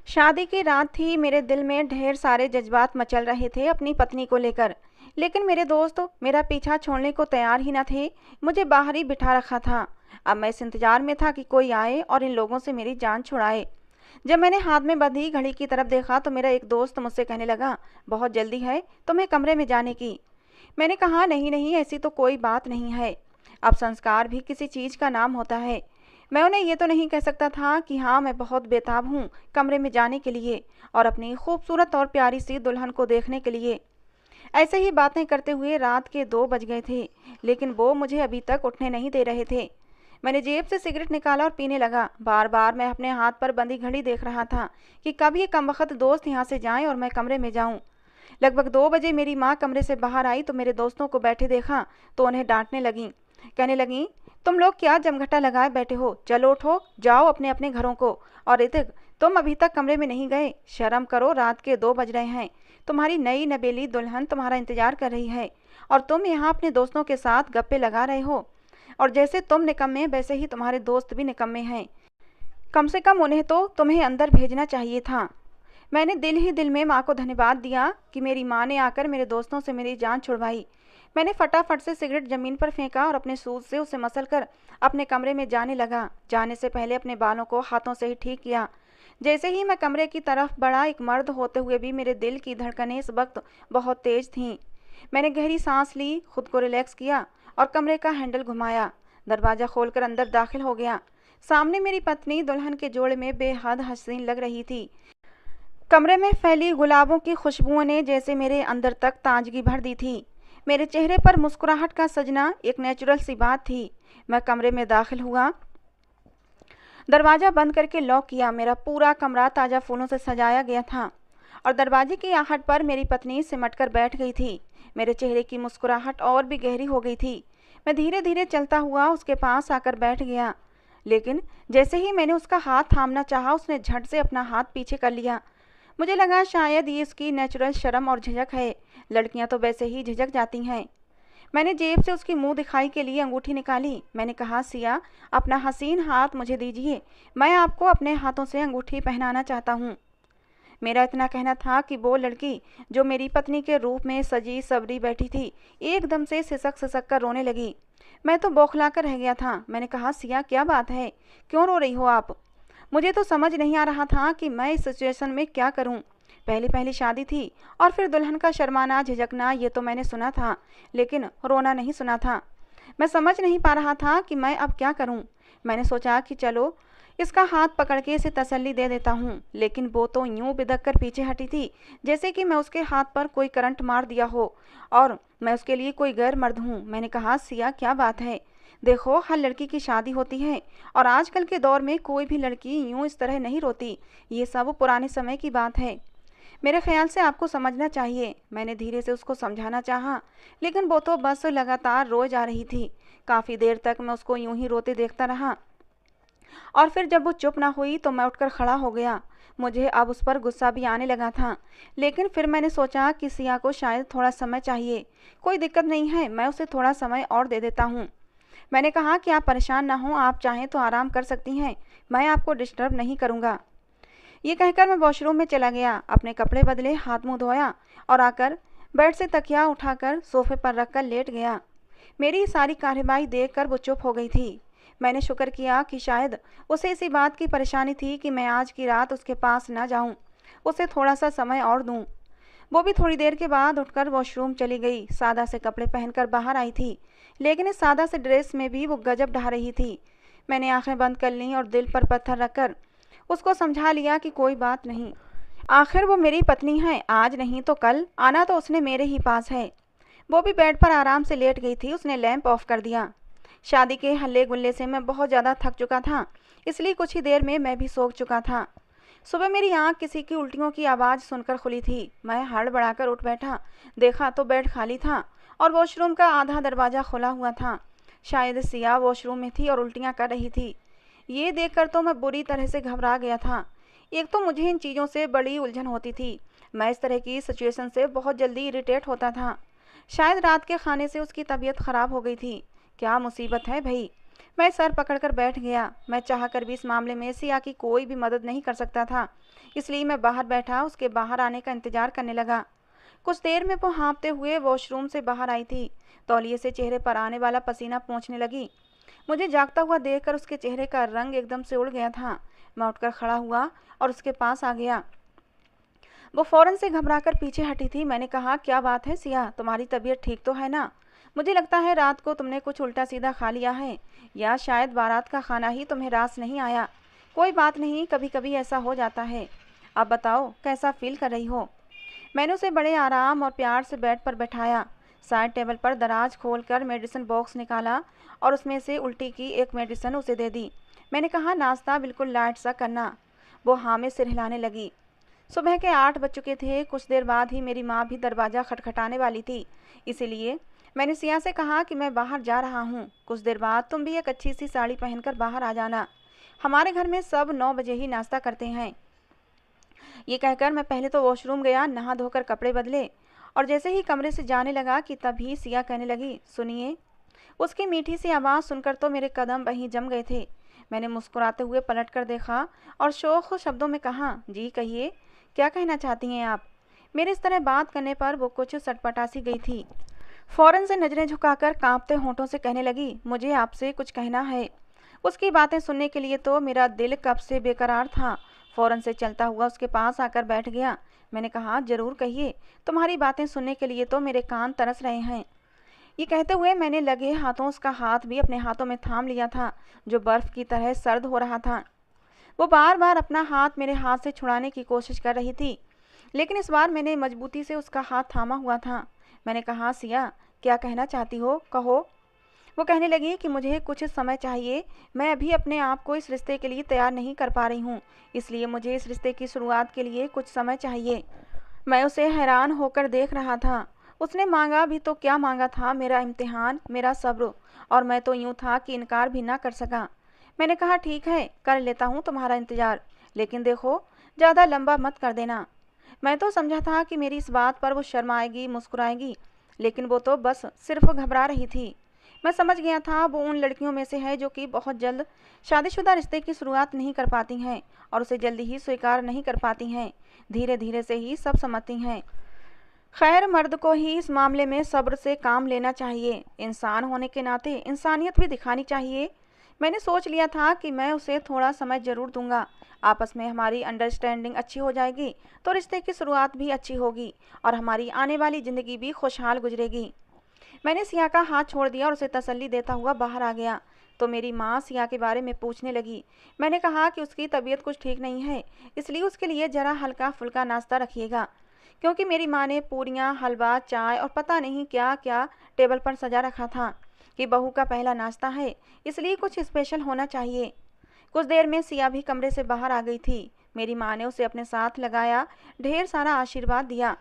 शादी की रात थी। मेरे दिल में ढेर सारे जज्बात मचल रहे थे अपनी पत्नी को लेकर। लेकिन मेरे दोस्त मेरा पीछा छोड़ने को तैयार ही न थे। मुझे बाहर ही बिठा रखा था। अब मैं इस इंतजार में था कि कोई आए और इन लोगों से मेरी जान छुड़ाए। जब मैंने हाथ में बंधी घड़ी की तरफ देखा तो मेरा एक दोस्त मुझसे कहने लगा, बहुत जल्दी है तुम्हें कमरे में जाने की। मैंने कहा, नहीं नहीं, ऐसी तो कोई बात नहीं है। अब संस्कार भी किसी चीज़ का नाम होता है। मैं उन्हें ये तो नहीं कह सकता था कि हाँ, मैं बहुत बेताब हूँ कमरे में जाने के लिए और अपनी खूबसूरत और प्यारी सी दुल्हन को देखने के लिए। ऐसे ही बातें करते हुए रात के 2 बज गए थे, लेकिन वो मुझे अभी तक उठने नहीं दे रहे थे। मैंने जेब से सिगरेट निकाला और पीने लगा। बार बार मैं अपने हाथ पर बंधी घड़ी देख रहा था कि कब ये कमबख्त दोस्त यहाँ से जाएं और मैं कमरे में जाऊं। लगभग 2 बजे मेरी माँ कमरे से बाहर आई तो मेरे दोस्तों को बैठे देखा तो उन्हें डांटने लगीं। कहने लगीं, तुम लोग क्या जमघटा लगाए बैठे हो, चलो उठो, जाओ अपने अपने घरों को। और ऋतिक, तुम अभी तक कमरे में नहीं गए, शर्म करो, रात के 2 बज रहे हैं। तुम्हारी नई नबेली दुल्हन तुम्हारा इंतजार कर रही है और तुम यहाँ अपने दोस्तों के साथ गप्पे लगा रहे हो। और जैसे तुम निकम्मे वैसे ही तुम्हारे दोस्त भी निकम्मे हैं। कम से कम उन्हें तो तुम्हें अंदर भेजना चाहिए था। मैंने दिल ही दिल में माँ को धन्यवाद दिया कि मेरी माँ ने आकर मेरे दोस्तों से मेरी जान छुड़वाई। मैंने फटाफट से सिगरेट जमीन पर फेंका और अपने सूद से उसे मसल कर अपने कमरे में जाने लगा। जाने से पहले अपने बालों को हाथों से ही ठीक किया। जैसे ही मैं कमरे की तरफ बढ़ा, एक मर्द होते हुए भी मेरे दिल की धड़कनें इस वक्त बहुत तेज थीं। मैंने गहरी सांस ली, खुद को रिलैक्स किया और कमरे का हैंडल घुमाया। दरवाज़ा खोलकर अंदर दाखिल हो गया। सामने मेरी पत्नी दुल्हन के जोड़े में बेहद हसीन लग रही थी। कमरे में फैली गुलाबों की खुशबुओं ने जैसे मेरे अंदर तक ताजगी भर दी थी। मेरे चेहरे पर मुस्कुराहट का सजना एक नेचुरल सी बात थी। मैं कमरे में दाखिल हुआ, दरवाज़ा बंद करके लॉक किया। मेरा पूरा कमरा ताज़ा फूलों से सजाया गया था और दरवाजे की आहट पर मेरी पत्नी सिमट कर बैठ गई थी। मेरे चेहरे की मुस्कुराहट और भी गहरी हो गई थी। मैं धीरे धीरे चलता हुआ उसके पास आकर बैठ गया, लेकिन जैसे ही मैंने उसका हाथ थामना चाहा, उसने झट से अपना हाथ पीछे कर लिया। मुझे लगा शायद ये इसकी नेचुरल शर्म और झिझक है। लड़कियां तो वैसे ही झिझक जाती हैं। मैंने जेब से उसकी मुंह दिखाई के लिए अंगूठी निकाली। मैंने कहा, सिया, अपना हसीन हाथ मुझे दीजिए, मैं आपको अपने हाथों से अंगूठी पहनाना चाहता हूँ। मेरा इतना कहना था कि वो लड़की जो मेरी पत्नी के रूप में सजी सवरी बैठी थी, एकदम से सिसक सिसक कर रोने लगी। मैं तो बौखला कर रह गया था। मैंने कहा, सिया, क्या बात है, क्यों रो रही हो आप? मुझे तो समझ नहीं आ रहा था कि मैं इस सिचुएशन में क्या करूं। पहली पहली शादी थी और फिर दुल्हन का शर्माना झिझकना ये तो मैंने सुना था, लेकिन रोना नहीं सुना था। मैं समझ नहीं पा रहा था कि मैं अब क्या करूं। मैंने सोचा कि चलो इसका हाथ पकड़ के इसे तसल्ली दे देता हूँ, लेकिन वो तो यूं बिदक कर पीछे हटी थी जैसे कि मैं उसके हाथ पर कोई करंट मार दिया हो और मैं उसके लिए कोई गैर मर्द हूँ। मैंने कहा, सिया, क्या बात है? देखो, हर लड़की की शादी होती है और आजकल के दौर में कोई भी लड़की यूं इस तरह नहीं रोती। ये सब पुराने समय की बात है। मेरे ख्याल से आपको समझना चाहिए। मैंने धीरे से उसको समझाना चाहा, लेकिन वो तो बस लगातार रोए जा रही थी। काफ़ी देर तक मैं उसको यूं ही रोते देखता रहा और फिर जब वो चुप ना हुई तो मैं उठकर खड़ा हो गया। मुझे अब उस पर गुस्सा भी आने लगा था, लेकिन फिर मैंने सोचा कि सिया को शायद थोड़ा समय चाहिए। कोई दिक्कत नहीं है, मैं उसे थोड़ा समय और दे देता हूँ। मैंने कहा कि आप परेशान ना हों, आप चाहें तो आराम कर सकती हैं, मैं आपको डिस्टर्ब नहीं करूँगा। ये कहकर मैं वॉशरूम में चला गया, अपने कपड़े बदले, हाथ मुंह धोया और आकर बेड से तकिया उठाकर सोफे पर रखकर लेट गया। मेरी सारी कार्रवाई देखकर वो चुप हो गई थी। मैंने शुक्र किया कि शायद उसे इसी बात की परेशानी थी कि मैं आज की रात उसके पास न जाऊं, उसे थोड़ा सा समय और दूं। वो भी थोड़ी देर के बाद उठकर वॉशरूम चली गई। सादा से कपड़े पहनकर बाहर आई थी, लेकिन इस सादा से ड्रेस में भी वो गजब ढा रही थी। मैंने आंखें बंद कर लीं और दिल पर पत्थर रखकर उसको समझा लिया कि कोई बात नहीं, आखिर वो मेरी पत्नी है, आज नहीं तो कल आना तो उसने मेरे ही पास है। वो भी बेड पर आराम से लेट गई थी। उसने लैंप ऑफ कर दिया। शादी के हल्ले गुल्ले से मैं बहुत ज़्यादा थक चुका था, इसलिए कुछ ही देर में मैं भी सो चुका था। सुबह मेरी आंख किसी की उल्टियों की आवाज़ सुनकर खुली थी। मैं हड़बड़ाकर उठ बैठा, देखा तो बेड खाली था और वॉशरूम का आधा दरवाज़ा खुला हुआ था। शायद सिया वॉशरूम में थी और उल्टियाँ कर रही थी। ये देखकर तो मैं बुरी तरह से घबरा गया था। एक तो मुझे इन चीज़ों से बड़ी उलझन होती थी। मैं इस तरह की सिचुएशन से बहुत जल्दी इरिटेट होता था। शायद रात के खाने से उसकी तबीयत ख़राब हो गई थी। क्या मुसीबत है भाई। मैं सर पकड़कर बैठ गया। मैं चाहकर भी इस मामले में सिया की कोई भी मदद नहीं कर सकता था, इसलिए मैं बाहर बैठा उसके बाहर आने का इंतजार करने लगा। कुछ देर में वो हाँफते हुए वॉशरूम से बाहर आई थी। तौलिए से चेहरे पर आने वाला पसीना पोंछने लगी। मुझे जागता हुआ देखकर उसके चेहरे का रंग एकदम से उड़ गया था। मैं उठकर खड़ा हुआ और उसके पास आ गया। वो फौरन से घबराकर पीछे हटी थी। मैंने कहा, क्या बात है सिया, तुम्हारी तबीयत ठीक तो है ना? मुझे लगता है रात को तुमने कुछ उल्टा सीधा खा लिया है, या शायद बारात का खाना ही तुम्हें रास नहीं आया। कोई बात नहीं, कभी कभी ऐसा हो जाता है। अब बताओ, कैसा फील कर रही हो? मैंने उसे बड़े आराम और प्यार से बेड पर बैठाया। साइड टेबल पर दराज खोलकर मेडिसिन बॉक्स निकाला और उसमें से उल्टी की एक मेडिसिन उसे दे दी। मैंने कहा, नाश्ता बिल्कुल लाइट सा करना। वो हाँ में सिर हिलाने लगी। सुबह के 8 बज चुके थे। कुछ देर बाद ही मेरी माँ भी दरवाज़ा खटखटाने वाली थी, इसीलिए मैंने सिया से कहा कि मैं बाहर जा रहा हूँ। कुछ देर बाद तुम भी एक अच्छी सी साड़ी पहनकर बाहर आ जाना। हमारे घर में सब 9 बजे ही नाश्ता करते हैं। ये कहकर मैं पहले तो वॉशरूम गया, नहा धोकर कपड़े बदले और जैसे ही कमरे से जाने लगा कि तभी सिया कहने लगी, सुनिए। उसकी मीठी सी आवाज़ सुनकर तो मेरे कदम वहीं जम गए थे। मैंने मुस्कुराते हुए पलट कर देखा और शोख शब्दों में कहा, जी कहिए, क्या कहना चाहती हैं आप? मेरे इस तरह बात करने पर वो कुछ सटपटा सी गई थी। फौरन से नजरें झुकाकर कांपते होंठों से कहने लगी, मुझे आपसे कुछ कहना है। उसकी बातें सुनने के लिए तो मेरा दिल कब से बेकरार था। फौरन से चलता हुआ उसके पास आकर बैठ गया। मैंने कहा, जरूर कहिए, तुम्हारी बातें सुनने के लिए तो मेरे कान तरस रहे हैं। ये कहते हुए मैंने लगे हाथों उसका हाथ भी अपने हाथों में थाम लिया था, जो बर्फ की तरह सर्द हो रहा था। वो बार बार अपना हाथ मेरे हाथ से छुड़ाने की कोशिश कर रही थी, लेकिन इस बार मैंने मजबूती से उसका हाथ थामा हुआ था। मैंने कहा, सिया, क्या कहना चाहती हो, कहो। वो कहने लगी कि मुझे कुछ समय चाहिए। मैं अभी अपने आप को इस रिश्ते के लिए तैयार नहीं कर पा रही हूँ, इसलिए मुझे इस रिश्ते की शुरुआत के लिए कुछ समय चाहिए। मैं उसे हैरान होकर देख रहा था। उसने मांगा भी तो क्या मांगा था, मेरा इम्तिहान, मेरा सब्र, और मैं तो यूँ था कि इनकार भी ना कर सका। मैंने कहा, ठीक है, कर लेता हूँ तुम्हारा इंतज़ार, लेकिन देखो, ज़्यादा लंबा मत कर देना। मैं तो समझा था कि मेरी इस बात पर वो शर्माएगी, मुस्कुराएगी, लेकिन वो तो बस सिर्फ घबरा रही थी। मैं समझ गया था वो उन लड़कियों में से है जो कि बहुत जल्द शादीशुदा रिश्ते की शुरुआत नहीं कर पाती हैं और उसे जल्दी ही स्वीकार नहीं कर पाती हैं। धीरे धीरे से ही सब समझती हैं। खैर, मर्द को ही इस मामले में सब्र से काम लेना चाहिए। इंसान होने के नाते इंसानियत भी दिखानी चाहिए। मैंने सोच लिया था कि मैं उसे थोड़ा समय ज़रूर दूंगा। आपस में हमारी अंडरस्टैंडिंग अच्छी हो जाएगी तो रिश्ते की शुरुआत भी अच्छी होगी और हमारी आने वाली ज़िंदगी भी खुशहाल गुजरेगी। मैंने सिया का हाथ छोड़ दिया और उसे तसल्ली देता हुआ बाहर आ गया तो मेरी माँ सिया के बारे में पूछने लगी। मैंने कहा कि उसकी तबीयत कुछ ठीक नहीं है, इसलिए उसके लिए ज़रा हल्का फुल्का नाश्ता रखिएगा, क्योंकि मेरी माँ ने पूरियाँ, हलवा, चाय और पता नहीं क्या क्या टेबल पर सजा रखा था कि बहू का पहला नाश्ता है, इसलिए कुछ स्पेशल होना चाहिए। कुछ देर में सिया भी कमरे से बाहर आ गई थी। मेरी माँ ने उसे अपने साथ लगाया, ढेर सारा आशीर्वाद दिया।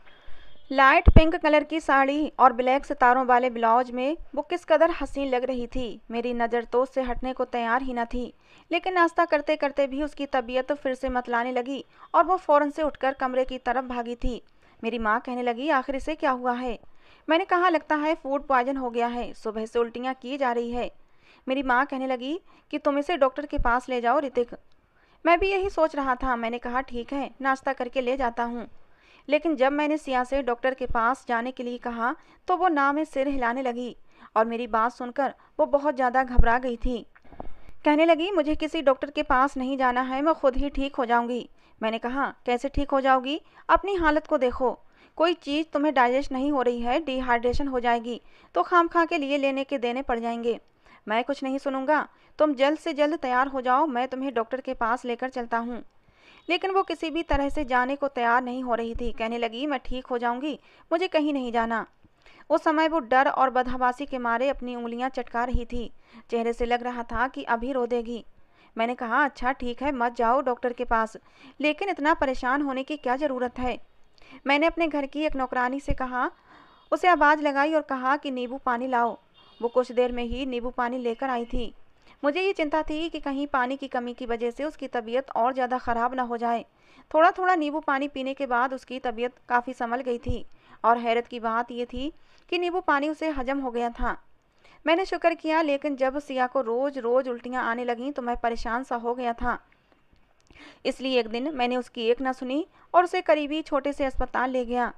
लाइट पिंक कलर की साड़ी और ब्लैक सितारों वाले ब्लाउज में वो किस कदर हसीन लग रही थी। मेरी नज़र तो उससे हटने को तैयार ही न थी, लेकिन नाश्ता करते करते भी उसकी तबीयत फिर से मतलाने लगी और वो फ़ौरन से उठकर कमरे की तरफ भागी थी। मेरी माँ कहने लगी, आखिर इसे क्या हुआ है? मैंने कहा, लगता है फूड पॉइजन हो गया है, सुबह से उल्टियाँ की जा रही है। मेरी माँ कहने लगी कि तुम इसे डॉक्टर के पास ले जाओ ऋतिक। मैं भी यही सोच रहा था। मैंने कहा, ठीक है, नाश्ता करके ले जाता हूँ। लेकिन जब मैंने सिया से डॉक्टर के पास जाने के लिए कहा तो वो ना में सिर हिलाने लगी और मेरी बात सुनकर वो बहुत ज़्यादा घबरा गई थी। कहने लगी, मुझे किसी डॉक्टर के पास नहीं जाना है, मैं खुद ही ठीक हो जाऊंगी। मैंने कहा, कैसे ठीक हो जाओगी? अपनी हालत को देखो, कोई चीज़ तुम्हें डाइजेस्ट नहीं हो रही है, डिहाइड्रेशन हो जाएगी तो खामखा के लिए लेने के देने पड़ जाएंगे। मैं कुछ नहीं सुनूंगा, तुम जल्द से जल्द तैयार हो जाओ, मैं तुम्हें डॉक्टर के पास लेकर चलता हूँ। लेकिन वो किसी भी तरह से जाने को तैयार नहीं हो रही थी। कहने लगी, मैं ठीक हो जाऊंगी, मुझे कहीं नहीं जाना। उस समय वो डर और बदहवासी के मारे अपनी उंगलियां चटका रही थी। चेहरे से लग रहा था कि अभी रो देगी। मैंने कहा, अच्छा ठीक है, मत जाओ डॉक्टर के पास, लेकिन इतना परेशान होने की क्या ज़रूरत है? मैंने अपने घर की एक नौकरानी से कहा, उसे आवाज़ लगाई और कहा कि नींबू पानी लाओ। वो कुछ देर में ही नींबू पानी लेकर आई थी। मुझे ये चिंता थी कि कहीं पानी की कमी की वजह से उसकी तबीयत और ज़्यादा ख़राब ना हो जाए। थोड़ा थोड़ा नींबू पानी पीने के बाद उसकी तबीयत काफ़ी संभल गई थी और हैरत की बात यह थी कि नींबू पानी उसे हजम हो गया था। मैंने शुक्र किया, लेकिन जब सिया को रोज रोज उल्टियाँ आने लगीं तो मैं परेशान सा हो गया था। इसलिए एक दिन मैंने उसकी एक न सुनी और उसे करीबी छोटे से अस्पताल ले गया।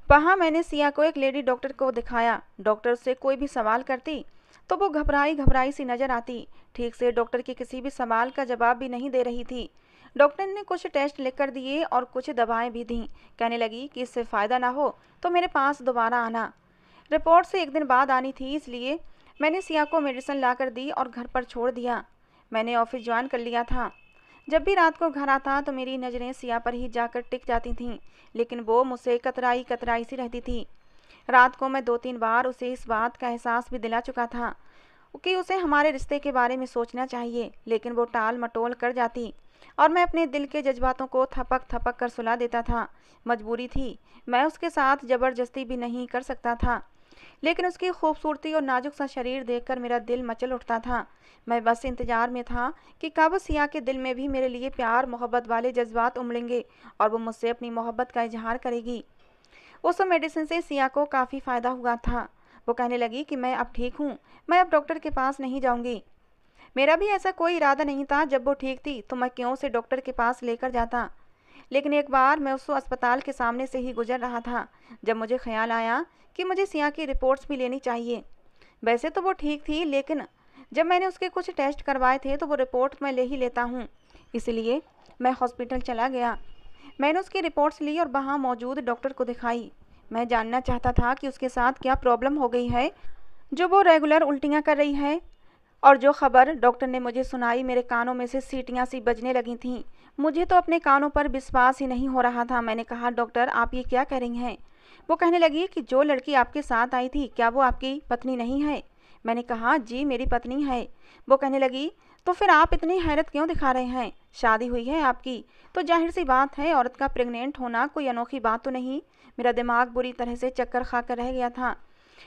वहाँ मैंने सिया को एक लेडी डॉक्टर को दिखाया। डॉक्टर उससे कोई भी सवाल करती तो वो घबराई घबराई सी नजर आती। ठीक से डॉक्टर के किसी भी सवाल का जवाब भी नहीं दे रही थी। डॉक्टर ने कुछ टेस्ट लिख कर दिए और कुछ दवाएं भी दीं। कहने लगी कि इससे फ़ायदा ना हो तो मेरे पास दोबारा आना। रिपोर्ट से एक दिन बाद आनी थी, इसलिए मैंने सिया को मेडिसिन ला कर दी और घर पर छोड़ दिया। मैंने ऑफिस ज्वाइन कर लिया था। जब भी रात को घर आता तो मेरी नज़रें सिया पर ही जाकर टिक जाती थीं, लेकिन वो मुझसे कतराई कतराई सी रहती थी। रात को मैं 2-3 बार उसे इस बात का एहसास भी दिला चुका था कि उसे हमारे रिश्ते के बारे में सोचना चाहिए, लेकिन वो टाल मटोल कर जाती और मैं अपने दिल के जज्बातों को थपक थपक कर सुला देता था। मजबूरी थी, मैं उसके साथ ज़बरदस्ती भी नहीं कर सकता था, लेकिन उसकी खूबसूरती और नाजुक सा शरीर देखकर मेरा दिल मचल उठता था। मैं बस इंतजार में था कि कब सिया के दिल में भी मेरे लिए प्यार मोहब्बत वाले जज्बात उमड़ेंगे और वो मुझसे अपनी मोहब्बत का इजहार करेगी। उस मेडिसिन से सिया को काफ़ी फ़ायदा हुआ था। वो कहने लगी कि मैं अब ठीक हूँ, मैं अब डॉक्टर के पास नहीं जाऊँगी। मेरा भी ऐसा कोई इरादा नहीं था। जब वो ठीक थी तो मैं क्यों उसे डॉक्टर के पास लेकर जाता। लेकिन एक बार मैं उस अस्पताल के सामने से ही गुजर रहा था जब मुझे ख्याल आया कि मुझे सिया की रिपोर्ट्स भी लेनी चाहिए। वैसे तो वो ठीक थी, लेकिन जब मैंने उसके कुछ टेस्ट करवाए थे तो वो रिपोर्ट मैं ले ही लेता हूँ। इसलिए मैं हॉस्पिटल चला गया। मैंने उसकी रिपोर्ट्स ली और वहाँ मौजूद डॉक्टर को दिखाई। मैं जानना चाहता था कि उसके साथ क्या प्रॉब्लम हो गई है जो वो रेगुलर उल्टियाँ कर रही है। और जो खबर डॉक्टर ने मुझे सुनाई, मेरे कानों में से सीटियाँ सी बजने लगी थीं। मुझे तो अपने कानों पर विश्वास ही नहीं हो रहा था। मैंने कहा, डॉक्टर आप ये क्या कह रही हैं? वो कहने लगी कि जो लड़की आपके साथ आई थी क्या वो आपकी पत्नी नहीं है? मैंने कहा, जी मेरी पत्नी है। वो कहने लगी, तो फिर आप इतनी हैरत क्यों दिखा रहे हैं? शादी हुई है आपकी तो जाहिर सी बात है औरत का प्रेग्नेंट होना कोई अनोखी बात तो नहीं। मेरा दिमाग बुरी तरह से चक्कर खाकर रह गया था।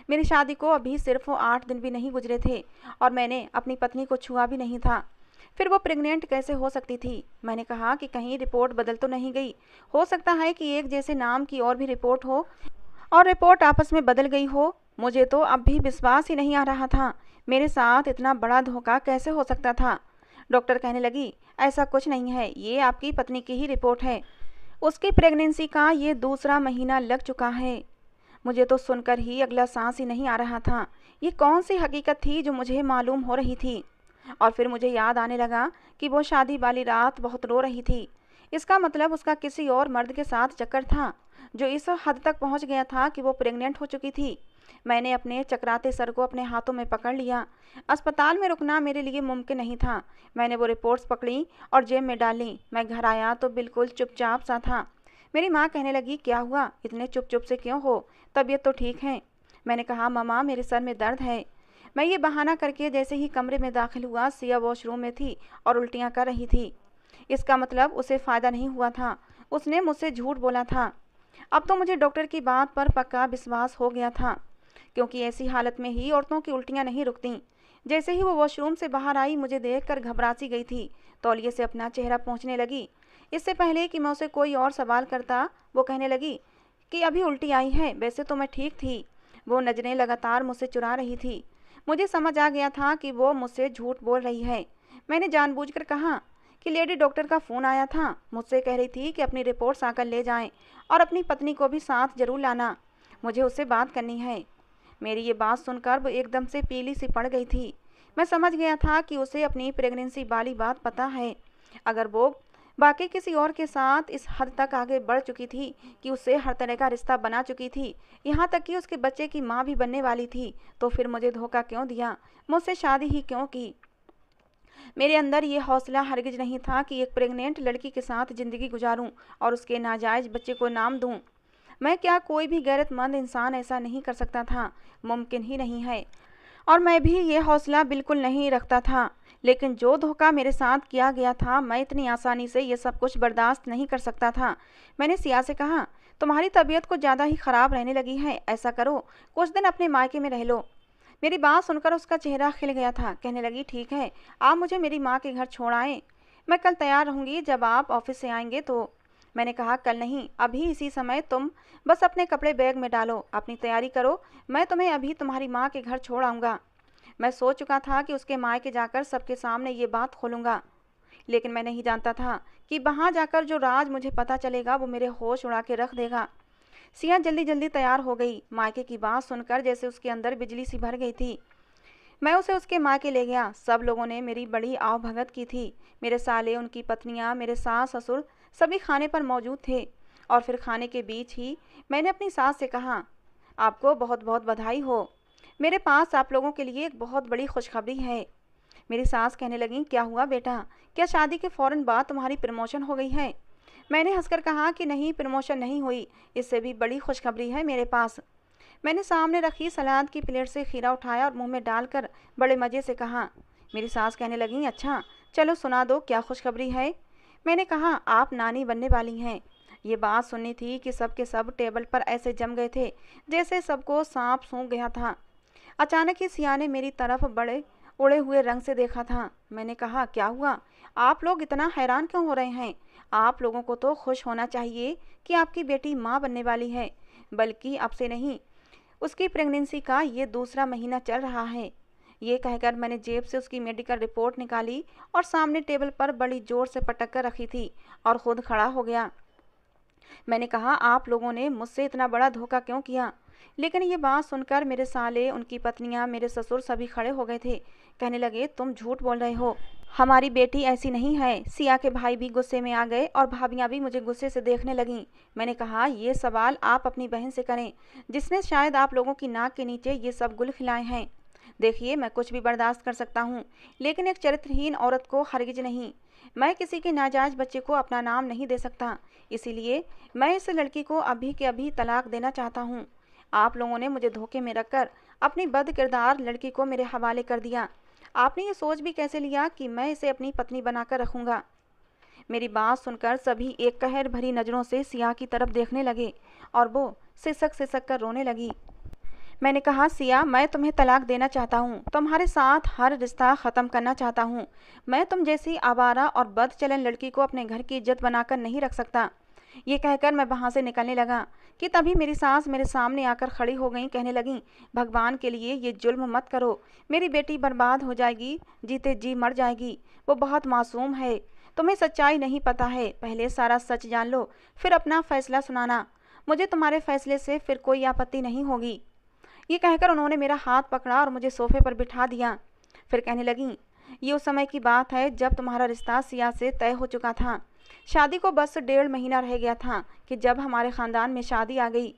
मेरी शादी को अभी सिर्फ 8 दिन भी नहीं गुजरे थे और मैंने अपनी पत्नी को छुआ भी नहीं था। फिर वो प्रेग्नेंट कैसे हो सकती थी? मैंने कहा कि कहीं रिपोर्ट बदल तो नहीं गई। हो सकता है कि एक जैसे नाम की और भी रिपोर्ट हो और रिपोर्ट आपस में बदल गई हो। मुझे तो अब भी विश्वास ही नहीं आ रहा था। मेरे साथ इतना बड़ा धोखा कैसे हो सकता था? डॉक्टर कहने लगी, ऐसा कुछ नहीं है, ये आपकी पत्नी की ही रिपोर्ट है। उसकी प्रेगनेंसी का ये दूसरा महीना लग चुका है। मुझे तो सुनकर ही अगला सांस ही नहीं आ रहा था। ये कौन सी हकीकत थी जो मुझे मालूम हो रही थी? और फिर मुझे याद आने लगा कि वो शादी वाली रात बहुत रो रही थी। इसका मतलब उसका किसी और मर्द के साथ चक्कर था जो इस हद तक पहुंच गया था कि वो प्रेग्नेंट हो चुकी थी। मैंने अपने चकराते सर को अपने हाथों में पकड़ लिया। अस्पताल में रुकना मेरे लिए मुमकिन नहीं था। मैंने वो रिपोर्ट्स पकड़ी और जेब में डाली। मैं घर आया तो बिल्कुल चुपचाप सा था। मेरी माँ कहने लगी, क्या हुआ, इतने चुप चुप से क्यों हो? तबीयत तो ठीक है। मैंने कहा, मम्मा मेरे सर में दर्द है। मैं ये बहाना करके जैसे ही कमरे में दाखिल हुआ, सिया वॉशरूम में थी और उल्टियाँ कर रही थी। इसका मतलब उसे फ़ायदा नहीं हुआ था। उसने मुझसे झूठ बोला था। अब तो मुझे डॉक्टर की बात पर पक्का विश्वास हो गया था, क्योंकि ऐसी हालत में ही औरतों की उल्टियाँ नहीं रुकतीं। जैसे ही वो वॉशरूम से बाहर आई, मुझे देखकर घबरा सी गई थी। तौलिए से अपना चेहरा पोंछने लगी। इससे पहले कि मैं उसे कोई और सवाल करता, वो कहने लगी कि अभी उल्टी आई है, वैसे तो मैं ठीक थी। वो नज़रें लगातार मुझसे चुरा रही थी। मुझे समझ आ गया था कि वो मुझसे झूठ बोल रही है। मैंने जानबूझकर कहा कि लेडी डॉक्टर का फ़ोन आया था, मुझसे कह रही थी कि अपनी रिपोर्ट्स आकर ले जाएं और अपनी पत्नी को भी साथ जरूर लाना, मुझे उससे बात करनी है। मेरी ये बात सुनकर वो एकदम से पीली सी पड़ गई थी। मैं समझ गया था कि उसे अपनी प्रेगनेंसी वाली बात पता है। अगर वो बाकी किसी और के साथ इस हद तक आगे बढ़ चुकी थी कि उससे हर तरह का रिश्ता बना चुकी थी, यहाँ तक कि उसके बच्चे की माँ भी बनने वाली थी, तो फिर मुझे धोखा क्यों दिया, मुझसे शादी ही क्यों की? मेरे अंदर ये हौसला हरगिज नहीं था कि एक प्रेग्नेंट लड़की के साथ ज़िंदगी गुजारूं और उसके नाजायज़ बच्चे को नाम दूं। मैं क्या, कोई भी गैरतमंद इंसान ऐसा नहीं कर सकता था? मुमकिन ही नहीं है। और मैं भी ये हौसला बिल्कुल नहीं रखता था। लेकिन जो धोखा मेरे साथ किया गया था, मैं इतनी आसानी से ये सब कुछ बर्दाश्त नहीं कर सकता था। मैंने सिया से कहा, तुम्हारी तबीयत कुछ ज़्यादा ही ख़राब रहने लगी है, ऐसा करो कुछ दिन अपने मायके में रह लो। मेरी बात सुनकर उसका चेहरा खिल गया था। कहने लगी, ठीक है, आप मुझे मेरी माँ के घर छोड़ आएँ। मैं कल तैयार रहूँगी, जब आप ऑफिस से आएंगे तो। मैंने कहा कल नहीं, अभी इसी समय तुम बस अपने कपड़े बैग में डालो, अपनी तैयारी करो, मैं तुम्हें अभी तुम्हारी माँ के घर छोड़ आऊँगा। मैं सोच चुका था कि उसके मायके जाकर सबके सामने ये बात खोलूँगा, लेकिन मैं नहीं जानता था कि वहाँ जाकर जो राज मुझे पता चलेगा वो मेरे होश उड़ा के रख देगा। सिया जल्दी जल्दी तैयार हो गई। मायके की बात सुनकर जैसे उसके अंदर बिजली सी भर गई थी। मैं उसे उसके मायके ले गया। सब लोगों ने मेरी बड़ी आवभगत की थी। मेरे साले, उनकी पत्नियां, मेरे सास ससुर सभी खाने पर मौजूद थे। और फिर खाने के बीच ही मैंने अपनी सास से कहा, आपको बहुत बहुत बधाई हो, मेरे पास आप लोगों के लिए एक बहुत बड़ी खुशखबरी है। मेरी सास कहने लगी, क्या हुआ बेटा, क्या शादी के फौरन बाद तुम्हारी प्रमोशन हो गई है? मैंने हंसकर कहा कि नहीं, प्रमोशन नहीं हुई, इससे भी बड़ी खुशखबरी है मेरे पास। मैंने सामने रखी सलाद की प्लेट से खीरा उठाया और मुंह में डालकर बड़े मज़े से कहा। मेरी सास कहने लगी, अच्छा चलो सुना दो, क्या खुशखबरी है? मैंने कहा, आप नानी बनने वाली हैं। ये बात सुननी थी कि सब के सब टेबल पर ऐसे जम गए थे जैसे सबको सांप सूंघ गया था। अचानक ही सिया ने मेरी तरफ बड़े उड़े हुए रंग से देखा था। मैंने कहा, क्या हुआ, आप लोग इतना हैरान क्यों हो रहे हैं? आप लोगों को तो खुश होना चाहिए कि आपकी बेटी माँ बनने वाली है, बल्कि अब से नहीं, उसकी प्रेगनेंसी का ये दूसरा महीना चल रहा है। ये कहकर मैंने जेब से उसकी मेडिकल रिपोर्ट निकाली और सामने टेबल पर बड़ी जोर से पटक कर रखी थी और खुद खड़ा हो गया। मैंने कहा, आप लोगों ने मुझसे इतना बड़ा धोखा क्यों किया? लेकिन ये बात सुनकर मेरे साले, उनकी पत्नियां, मेरे ससुर सभी खड़े हो गए थे। कहने लगे, तुम झूठ बोल रहे हो, हमारी बेटी ऐसी नहीं है। सिया के भाई भी गुस्से में आ गए और भाभियां भी मुझे गुस्से से देखने लगीं। मैंने कहा, ये सवाल आप अपनी बहन से करें, जिसने शायद आप लोगों की नाक के नीचे ये सब गुल खिलाए हैं। देखिए, मैं कुछ भी बर्दाश्त कर सकता हूँ, लेकिन एक चरित्रहीन औरत को हरगिज नहीं। मैं किसी के नाजायज बच्चे को अपना नाम नहीं दे सकता, इसीलिए मैं इस लड़की को अभी के अभी तलाक देना चाहता हूँ। आप लोगों ने मुझे धोखे में रखकर अपनी बद किरदार लड़की को मेरे हवाले कर दिया। आपने ये सोच भी कैसे लिया कि मैं इसे अपनी पत्नी बनाकर रखूँगा? मेरी बात सुनकर सभी एक कहर भरी नज़रों से सिया की तरफ देखने लगे और वो सिसक सिसक कर रोने लगी। मैंने कहा, सिया, मैं तुम्हें तलाक देना चाहता हूँ, तुम्हारे साथ हर रिश्ता ख़त्म करना चाहता हूँ। मैं तुम जैसी आवारा और बदचलन लड़की को अपने घर की इज्जत बनाकर नहीं रख सकता। ये कहकर मैं वहाँ से निकलने लगा कि तभी मेरी सास मेरे सामने आकर खड़ी हो गई। कहने लगी, भगवान के लिए ये जुल्म मत करो, मेरी बेटी बर्बाद हो जाएगी, जीते जी मर जाएगी, वो बहुत मासूम है। तुम्हें सच्चाई नहीं पता है, पहले सारा सच जान लो, फिर अपना फैसला सुनाना। मुझे तुम्हारे फैसले से फिर कोई आपत्ति नहीं होगी। ये कहकर उन्होंने मेरा हाथ पकड़ा और मुझे सोफे पर बिठा दिया। फिर कहने लगी, ये उस समय की बात है जब तुम्हारा रिश्ता सिया से तय हो चुका था। शादी को बस 1.5 महीना रह गया था कि जब हमारे ख़ानदान में शादी आ गई।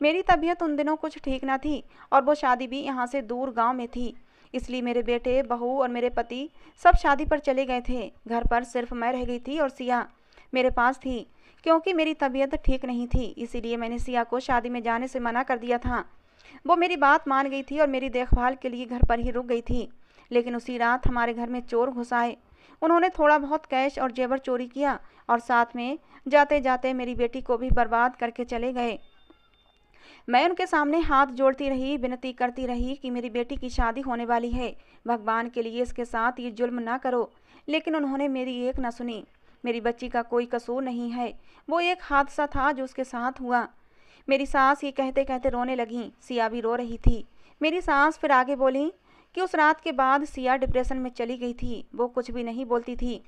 मेरी तबीयत उन दिनों कुछ ठीक ना थी और वो शादी भी यहाँ से दूर गांव में थी, इसलिए मेरे बेटे, बहू और मेरे पति सब शादी पर चले गए थे। घर पर सिर्फ मैं रह गई थी और सिया मेरे पास थी। क्योंकि मेरी तबीयत ठीक नहीं थी, इसीलिए मैंने सिया को शादी में जाने से मना कर दिया था। वो मेरी बात मान गई थी और मेरी देखभाल के लिए घर पर ही रुक गई थी। लेकिन उसी रात हमारे घर में चोर घुस आए। उन्होंने थोड़ा बहुत कैश और जेवर चोरी किया और साथ में जाते जाते मेरी बेटी को भी बर्बाद करके चले गए। मैं उनके सामने हाथ जोड़ती रही, विनती करती रही कि मेरी बेटी की शादी होने वाली है, भगवान के लिए इसके साथ ये जुल्म ना करो। लेकिन उन्होंने मेरी एक न सुनी। मेरी बच्ची का कोई कसूर नहीं है, वो एक हादसा था जो उसके साथ हुआ। मेरी सास ये कहते कहते रोने लगी। सिया भी रो रही थी। मेरी सास फिर आगे बोली कि उस रात के बाद सिया डिप्रेशन में चली गई थी, वो कुछ भी नहीं बोलती थी।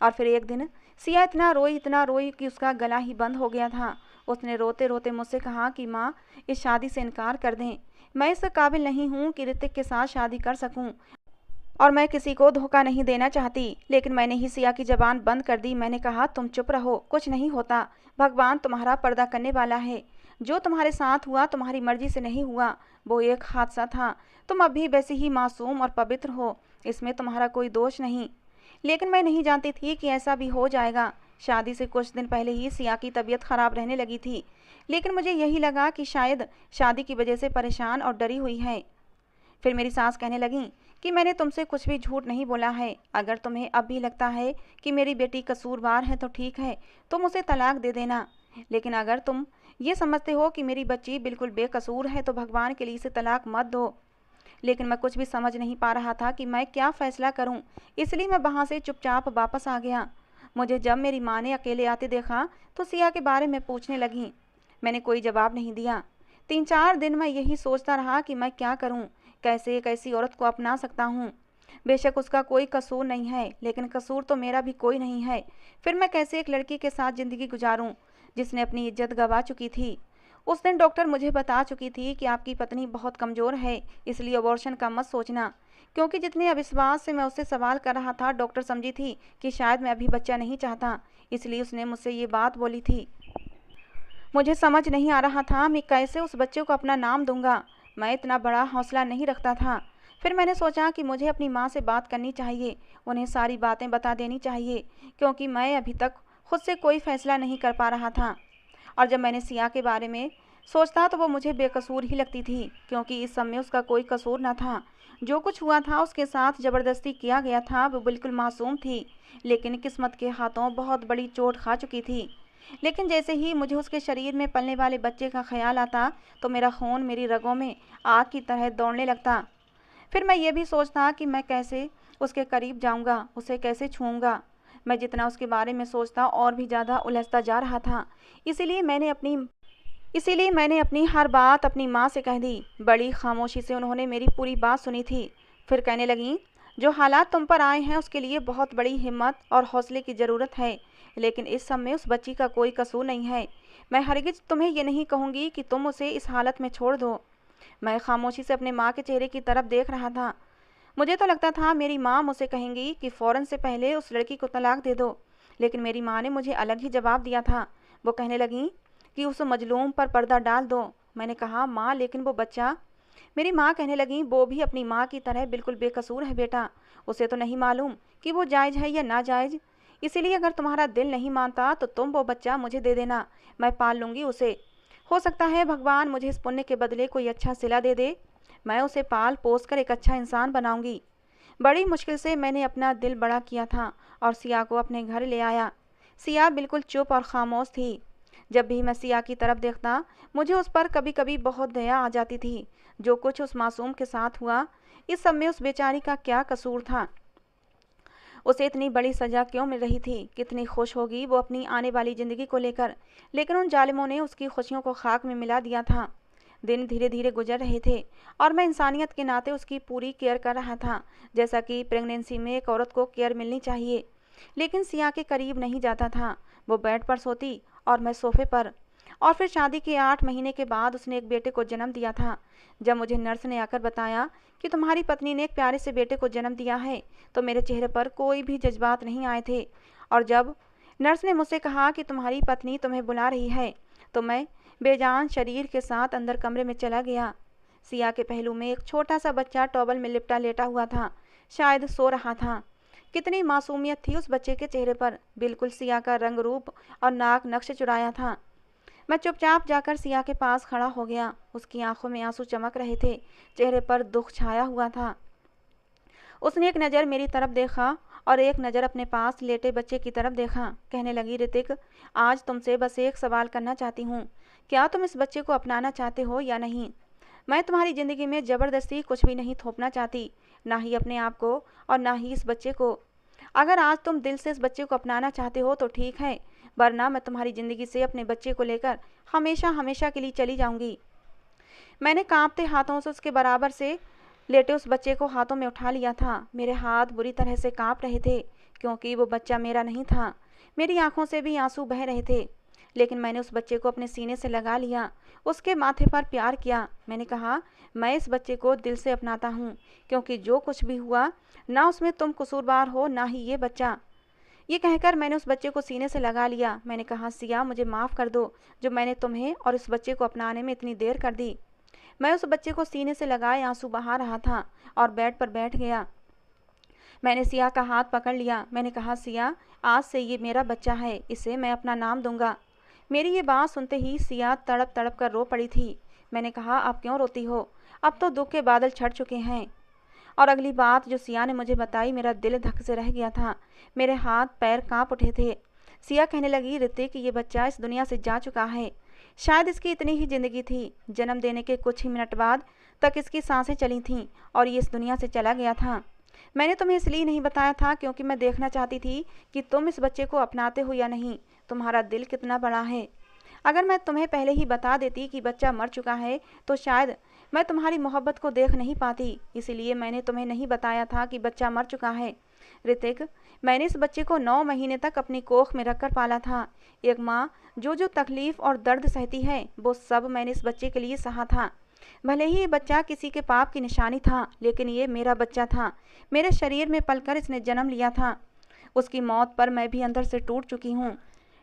और फिर एक दिन सिया इतना रोई कि उसका गला ही बंद हो गया था। उसने रोते रोते मुझसे कहा कि माँ, इस शादी से इनकार कर दें, मैं इस काबिल नहीं हूँ कि ऋतिक के साथ शादी कर सकूँ और मैं किसी को धोखा नहीं देना चाहती। लेकिन मैंने ही सिया की ज़बान बंद कर दी। मैंने कहा, तुम चुप रहो, कुछ नहीं होता, भगवान तुम्हारा पर्दा करने वाला है। जो तुम्हारे साथ हुआ तुम्हारी मर्जी से नहीं हुआ, वो एक हादसा था। तुम अभी वैसे ही मासूम और पवित्र हो, इसमें तुम्हारा कोई दोष नहीं। लेकिन मैं नहीं जानती थी कि ऐसा भी हो जाएगा। शादी से कुछ दिन पहले ही सिया की तबीयत खराब रहने लगी थी, लेकिन मुझे यही लगा कि शायद शादी की वजह से परेशान और डरी हुई है। फिर मेरी सास कहने लगी कि मैंने तुमसे कुछ भी झूठ नहीं बोला है। अगर तुम्हें अब भी लगता है कि मेरी बेटी कसूरवार है तो ठीक है, तुम उसे तलाक दे देना। लेकिन अगर तुम ये समझते हो कि मेरी बच्ची बिल्कुल बेकसूर है तो भगवान के लिए इसे तलाक मत दो। लेकिन मैं कुछ भी समझ नहीं पा रहा था कि मैं क्या फ़ैसला करूं, इसलिए मैं वहाँ से चुपचाप वापस आ गया। मुझे जब मेरी माँ ने अकेले आते देखा तो सिया के बारे में पूछने लगी। मैंने कोई जवाब नहीं दिया। 3-4 दिन मैं यही सोचता रहा कि मैं क्या करूं, कैसे एक ऐसी औरत को अपना सकता हूं। बेशक उसका कोई कसूर नहीं है, लेकिन कसूर तो मेरा भी कोई नहीं है। फिर मैं कैसे एक लड़की के साथ ज़िंदगी गुजारूं जिसने अपनी इज्जत गंवा चुकी थी। उस दिन डॉक्टर मुझे बता चुकी थी कि आपकी पत्नी बहुत कमज़ोर है, इसलिए अबॉर्शन का मत सोचना। क्योंकि जितने अविश्वास से मैं उससे सवाल कर रहा था, डॉक्टर समझी थी कि शायद मैं अभी बच्चा नहीं चाहता, इसलिए उसने मुझसे ये बात बोली थी। मुझे समझ नहीं आ रहा था मैं कैसे उस बच्चे को अपना नाम दूंगा। मैं इतना बड़ा हौसला नहीं रखता था। फिर मैंने सोचा कि मुझे अपनी माँ से बात करनी चाहिए, उन्हें सारी बातें बता देनी चाहिए, क्योंकि मैं अभी तक खुद से कोई फैसला नहीं कर पा रहा था। और जब मैंने सिया के बारे में सोचता तो वो मुझे बेकसूर ही लगती थी, क्योंकि इस सब में उसका कोई कसूर न था। जो कुछ हुआ था उसके साथ ज़बरदस्ती किया गया था, वो बिल्कुल मासूम थी, लेकिन किस्मत के हाथों बहुत बड़ी चोट खा चुकी थी। लेकिन जैसे ही मुझे उसके शरीर में पलने वाले बच्चे का ख्याल आता तो मेरा खून मेरी रगों में आग की तरह दौड़ने लगता। फिर मैं ये भी सोचता कि मैं कैसे उसके करीब जाऊंगा, उसे कैसे छूऊंगा। मैं जितना उसके बारे में सोचता और भी ज़्यादा उलझता जा रहा था। इसीलिए मैंने अपनी इसीलिए मैंने अपनी हर बात अपनी माँ से कह दी। बड़ी खामोशी से उन्होंने मेरी पूरी बात सुनी थी। फिर कहने लगी, जो हालात तुम पर आए हैं उसके लिए बहुत बड़ी हिम्मत और हौसले की ज़रूरत है, लेकिन इस सब में उस बच्ची का कोई कसूर नहीं है। मैं हरगिज तुम्हें ये नहीं कहूँगी कि तुम उसे इस हालत में छोड़ दो। मैं खामोशी से अपने माँ के चेहरे की तरफ देख रहा था। मुझे तो लगता था मेरी माँ मुझसे कहेंगी कि फ़ौरन से पहले उस लड़की को तलाक दे दो, लेकिन मेरी माँ ने मुझे अलग ही जवाब दिया था। वो कहने लगी कि उस मजलूम पर पर्दा डाल दो। मैंने कहा, माँ लेकिन वो बच्चा। मेरी माँ कहने लगी, वो भी अपनी माँ की तरह बिल्कुल बेकसूर है बेटा। उसे तो नहीं मालूम कि वो जायज़ है या नाजायज़। इसीलिए अगर तुम्हारा दिल नहीं मानता तो तुम वो बच्चा मुझे दे देना, मैं पाल लूँगी उसे। हो सकता है भगवान मुझे इस पुण्य के बदले कोई अच्छा सिला दे दे। मैं उसे पाल पोस कर एक अच्छा इंसान बनाऊँगी। बड़ी मुश्किल से मैंने अपना दिल बड़ा किया था और सिया को अपने घर ले आया। सिया बिल्कुल चुप और खामोश थी। जब भी मैं सिया की तरफ देखता मुझे उस पर कभी कभी बहुत दया आ जाती थी। जो कुछ उस मासूम के साथ हुआ, इस सब में उस बेचारी का क्या कसूर था? उसे इतनी बड़ी सज़ा क्यों मिल रही थी? कितनी खुश होगी वो अपनी आने वाली ज़िंदगी को लेकर, लेकिन उन जालिमों ने उसकी खुशियों को खाक में मिला दिया था। दिन धीरे धीरे गुजर रहे थे और मैं इंसानियत के नाते उसकी पूरी केयर कर रहा था, जैसा कि प्रेगनेंसी में एक औरत को केयर मिलनी चाहिए। लेकिन सिया के करीब नहीं जाता था। वो बेड पर सोती और मैं सोफे पर। और फिर शादी के 8 महीने के बाद उसने एक बेटे को जन्म दिया था। जब मुझे नर्स ने आकर बताया कि तुम्हारी पत्नी ने एक प्यारे से बेटे को जन्म दिया है, तो मेरे चेहरे पर कोई भी जज्बात नहीं आए थे। और जब नर्स ने मुझसे कहा कि तुम्हारी पत्नी तुम्हें बुला रही है, तो मैं बेजान शरीर के साथ अंदर कमरे में चला गया। सिया के पहलू में एक छोटा सा बच्चा टॉवल में लिपटा लेटा हुआ था, शायद सो रहा था। कितनी मासूमियत थी उस बच्चे के चेहरे पर, बिल्कुल सिया का रंग रूप और नाक नक्श चुराया था। मैं चुपचाप जाकर सिया के पास खड़ा हो गया। उसकी आंखों में आंसू चमक रहे थे, चेहरे पर दुख छाया हुआ था। उसने एक नज़र मेरी तरफ देखा और एक नज़र अपने पास लेटे बच्चे की तरफ देखा। कहने लगी, ऋतिक, आज तुमसे बस एक सवाल करना चाहती हूँ, क्या तुम इस बच्चे को अपनाना चाहते हो या नहीं? मैं तुम्हारी ज़िंदगी में ज़बरदस्ती कुछ भी नहीं थोपना चाहती, ना ही अपने आप को और ना ही इस बच्चे को। अगर आज तुम दिल से इस बच्चे को अपनाना चाहते हो तो ठीक है, वरना मैं तुम्हारी ज़िंदगी से अपने बच्चे को लेकर हमेशा हमेशा के लिए चली जाऊंगी। मैंने कांपते हाथों से उसके बराबर से लेटे उस बच्चे को हाथों में उठा लिया था। मेरे हाथ बुरी तरह से कांप रहे थे, क्योंकि वो बच्चा मेरा नहीं था। मेरी आंखों से भी आंसू बह रहे थे, लेकिन मैंने उस बच्चे को अपने सीने से लगा लिया, उसके माथे पर प्यार किया। मैंने कहा, मैं इस बच्चे को दिल से अपनाता हूँ, क्योंकि जो कुछ भी हुआ, ना उसमें तुम कसूरवार हो ना ही ये बच्चा। ये कहकर मैंने उस बच्चे को सीने से लगा लिया। मैंने कहा, सिया, मुझे माफ़ कर दो जो मैंने तुम्हें और इस बच्चे को अपनाने में इतनी देर कर दी। मैं उस बच्चे को सीने से लगाए आंसू बहा रहा था और बेड पर बैठ गया। मैंने सिया का हाथ पकड़ लिया। मैंने कहा, सिया, आज से ये मेरा बच्चा है, इसे मैं अपना नाम दूंगा। मेरी ये बात सुनते ही सिया तड़प तड़प कर रो पड़ी थी। मैंने कहा, आप क्यों रोती हो? अब तो दुख के बादल छट चुके हैं। और अगली बात जो सिया ने मुझे बताई, मेरा दिल धक से रह गया था, मेरे हाथ पैर कांप उठे थे। सिया कहने लगी, ऋतिक, ये बच्चा इस दुनिया से जा चुका है। शायद इसकी इतनी ही ज़िंदगी थी। जन्म देने के कुछ ही मिनट बाद तक इसकी सांसें चली थीं और ये इस दुनिया से चला गया था। मैंने तुम्हें इसलिए नहीं बताया था क्योंकि मैं देखना चाहती थी कि तुम इस बच्चे को अपनाते हो या नहीं, तुम्हारा दिल कितना बड़ा है। अगर मैं तुम्हें पहले ही बता देती कि बच्चा मर चुका है तो शायद मैं तुम्हारी मोहब्बत को देख नहीं पाती, इसीलिए मैंने तुम्हें नहीं बताया था कि बच्चा मर चुका है। ऋतिक, मैंने इस बच्चे को 9 महीने तक अपनी कोख में रखकर पाला था। एक माँ जो जो तकलीफ और दर्द सहती है वो सब मैंने इस बच्चे के लिए सहा था। भले ही ये बच्चा किसी के पाप की निशानी था, लेकिन ये मेरा बच्चा था। मेरे शरीर में पलकर इसने जन्म लिया था। उसकी मौत पर मैं भी अंदर से टूट चुकी हूँ,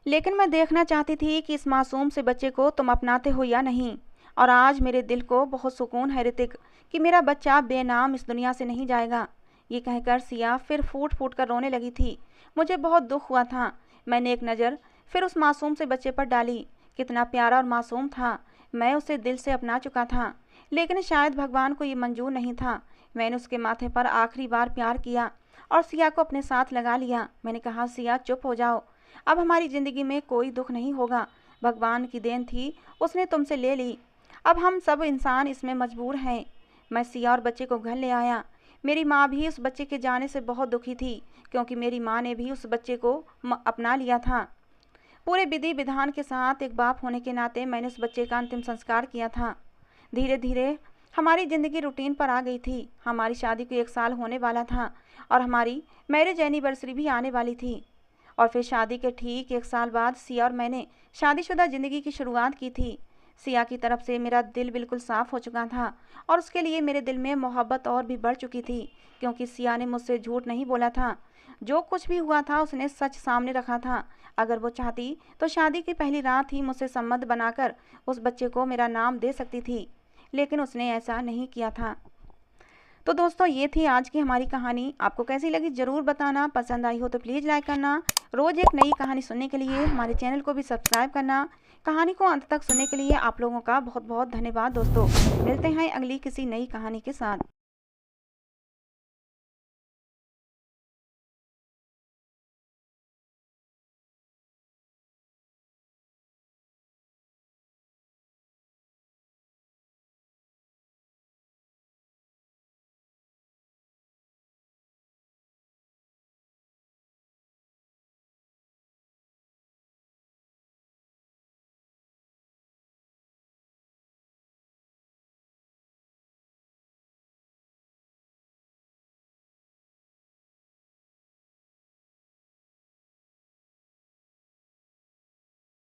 लेकिन मैं देखना चाहती थी कि इस मासूम से बच्चे को तुम अपनाते हो या नहीं। और आज मेरे दिल को बहुत सुकून है ऋतिक कि मेरा बच्चा बेनाम इस दुनिया से नहीं जाएगा। ये कहकर सिया फिर फूट फूट कर रोने लगी थी। मुझे बहुत दुख हुआ था। मैंने एक नज़र फिर उस मासूम से बच्चे पर डाली। कितना प्यारा और मासूम था। मैं उसे दिल से अपना चुका था, लेकिन शायद भगवान को ये मंजूर नहीं था। मैंने उसके माथे पर आखिरी बार प्यार किया और सिया को अपने साथ लगा लिया। मैंने कहा, सिया चुप हो जाओ, अब हमारी ज़िंदगी में कोई दुख नहीं होगा। भगवान की देन थी, उसने तुमसे ले ली। अब हम सब इंसान इसमें मजबूर हैं। मैं सिया और बच्चे को घर ले आया। मेरी माँ भी उस बच्चे के जाने से बहुत दुखी थी, क्योंकि मेरी माँ ने भी उस बच्चे को अपना लिया था। पूरे विधि विधान के साथ एक बाप होने के नाते मैंने उस बच्चे का अंतिम संस्कार किया था। धीरे धीरे हमारी ज़िंदगी रूटीन पर आ गई थी। हमारी शादी को 1 साल होने वाला था और हमारी मैरिज एनिवर्सरी भी आने वाली थी। और फिर शादी के ठीक 1 साल बाद सिया और मैंने शादीशुदा ज़िंदगी की शुरुआत की थी। सिया की तरफ से मेरा दिल बिल्कुल साफ़ हो चुका था और उसके लिए मेरे दिल में मोहब्बत और भी बढ़ चुकी थी, क्योंकि सिया ने मुझसे झूठ नहीं बोला था। जो कुछ भी हुआ था उसने सच सामने रखा था। अगर वो चाहती तो शादी की पहली रात ही मुझसे संबंध बनाकर उस बच्चे को मेरा नाम दे सकती थी, लेकिन उसने ऐसा नहीं किया था। तो दोस्तों, ये थी आज की हमारी कहानी। आपको कैसी लगी ज़रूर बताना। पसंद आई हो तो प्लीज़ लाइक करना। रोज़ एक नई कहानी सुनने के लिए हमारे चैनल को भी सब्सक्राइब करना। कहानी को अंत तक सुनने के लिए आप लोगों का बहुत बहुत धन्यवाद दोस्तों। मिलते हैं अगली किसी नई कहानी के साथ।